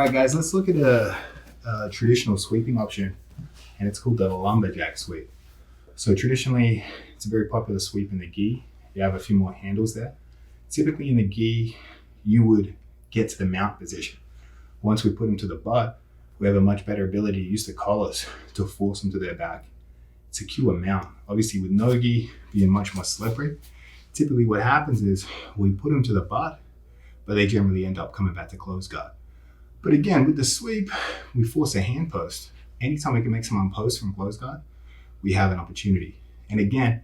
right, guys, let's look at a traditional sweeping option, and it's called the Lumberjack sweep. So traditionally, it's a very popular sweep in the gi. You have a few more handles there. Typically in the gi, you would get to the mount position. Once we put them to the butt, we have a much better ability to use the collars to force them to their back. Secure mount. Obviously with no gi being much more slippery, typically what happens is we put them to the butt, but they generally end up coming back to close guard. But again, with the sweep, we force a hand post. Anytime we can make someone post from close guard, we have an opportunity. And again,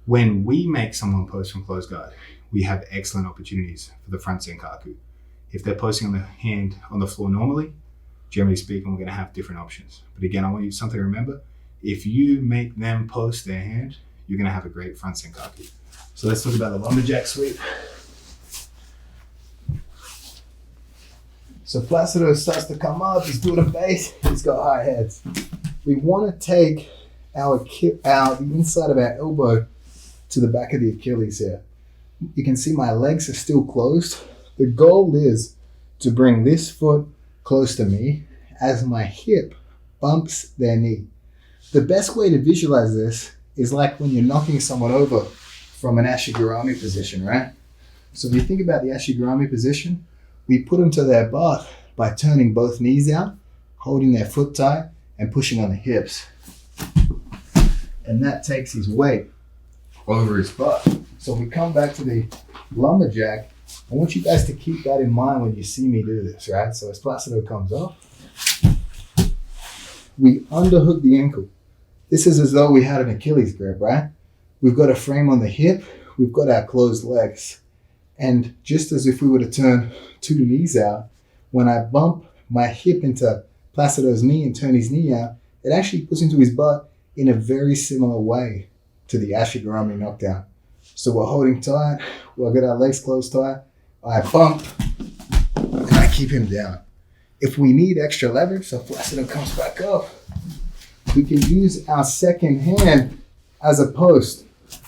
when we make someone post from close guard, we have excellent opportunities for the front senkaku. If they're posting on the hand on the floor normally, generally speaking, we're going to have different options. But again, I want you something to remember. If you make them post their hand, you're going to have a great front senkaku. So let's talk about the Lumberjack sweep. So Placido starts to come up, he's doing a base, he's got high heads. We want to take the inside of our elbow to the back of the Achilles here. You can see my legs are still closed. The goal is to bring this foot close to me as my hip bumps their knee. The best way to visualize this is like when you're knocking someone over from an Ashigarami position, right? So if you think about the Ashigarami position, we put them to their butt by turning both knees out, holding their foot tight, and pushing on the hips. And that takes his weight over his butt. So if we come back to the Lumberjack, I want you guys to keep that in mind when you see me do this, right? So as Placido comes up, we underhook the ankle. This is as though we had an Achilles grip, right? We've got a frame on the hip, we've got our closed legs. And just as if we were to turn two knees out, when I bump my hip into Placido's knee and turn his knee out, it actually puts into his butt in a very similar way to the Ashigarami knockdown. So we're holding tight, we'll get our legs closed tight, I bump, and I keep him down. If we need extra leverage, so Placido comes back up, we can use our second hand as a post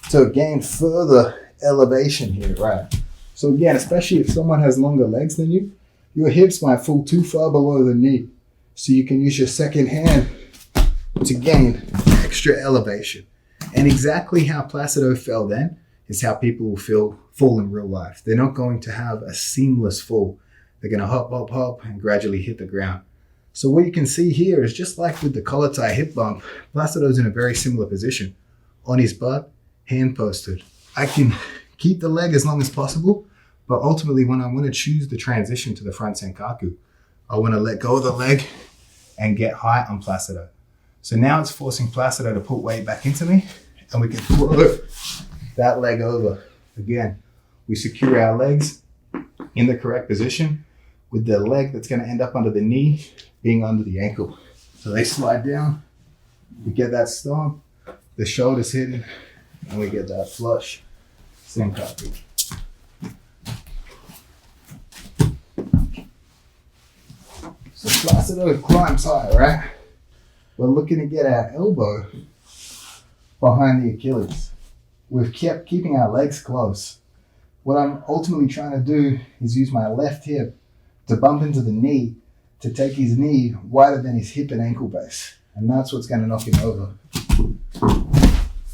to gain further elevation here, right? So again, especially if someone has longer legs than you, your hips might fall too far below the knee. So you can use your second hand to gain extra elevation. And exactly how Placido fell then is how people will fall in real life. They're not going to have a seamless fall. They're going to hop, hop, hop, and gradually hit the ground. So what you can see here is just like with the collar tie hip bump, Placido's in a very similar position. On his butt, hand posted. I can keep the leg as long as possible, but ultimately when I want to choose the transition to the front senkaku, I want to let go of the leg and get height on Placido. So now it's forcing Placido to put weight back into me, and we can throw that leg over. Again, we secure our legs in the correct position with the leg that's going to end up under the knee being under the ankle. So they slide down, we get that stomp, the shoulders hidden, and we get that flush senkaku. So Placido climbs high, right? We're looking to get our elbow behind the Achilles. We've kept keeping our legs close. What I'm ultimately trying to do is use my left hip to bump into the knee to take his knee wider than his hip and ankle base. And that's what's going to knock him over.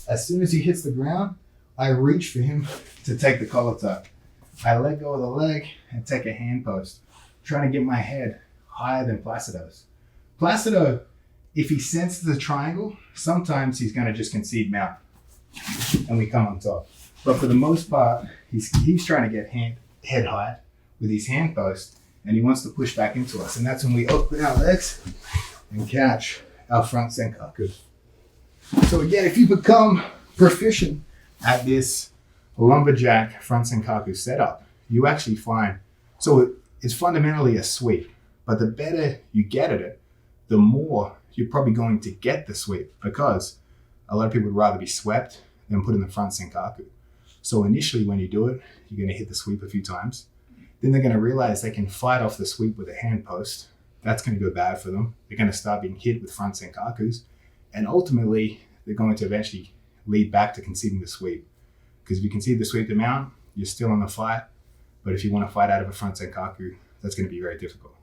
As soon as he hits the ground, I reach for him to take the collar tuck. I let go of the leg and take a hand post, trying to get my head higher than Placido's. Placido, if he senses the triangle, sometimes he's going to just concede mount and we come on top. But for the most part, he's trying to get head height with his hand post, and he wants to push back into us. And that's when we open our legs and catch our front senkaku. So again, if you become proficient at this Lumberjack front senkaku setup, you actually find, so it's fundamentally a sweep, but the better you get at it, the more you're probably going to get the sweep, because a lot of people would rather be swept than put in the front senkaku. So initially when you do it, you're going to hit the sweep a few times. Then they're going to realize they can fight off the sweep with a hand post. That's going to go bad for them. They're going to start being hit with front senkakus. And ultimately, they're going to eventually lead back to conceding the sweep. Because if you concede the sweep to mount, you're still in the fight. But if you want to fight out of a front senkaku, that's going to be very difficult.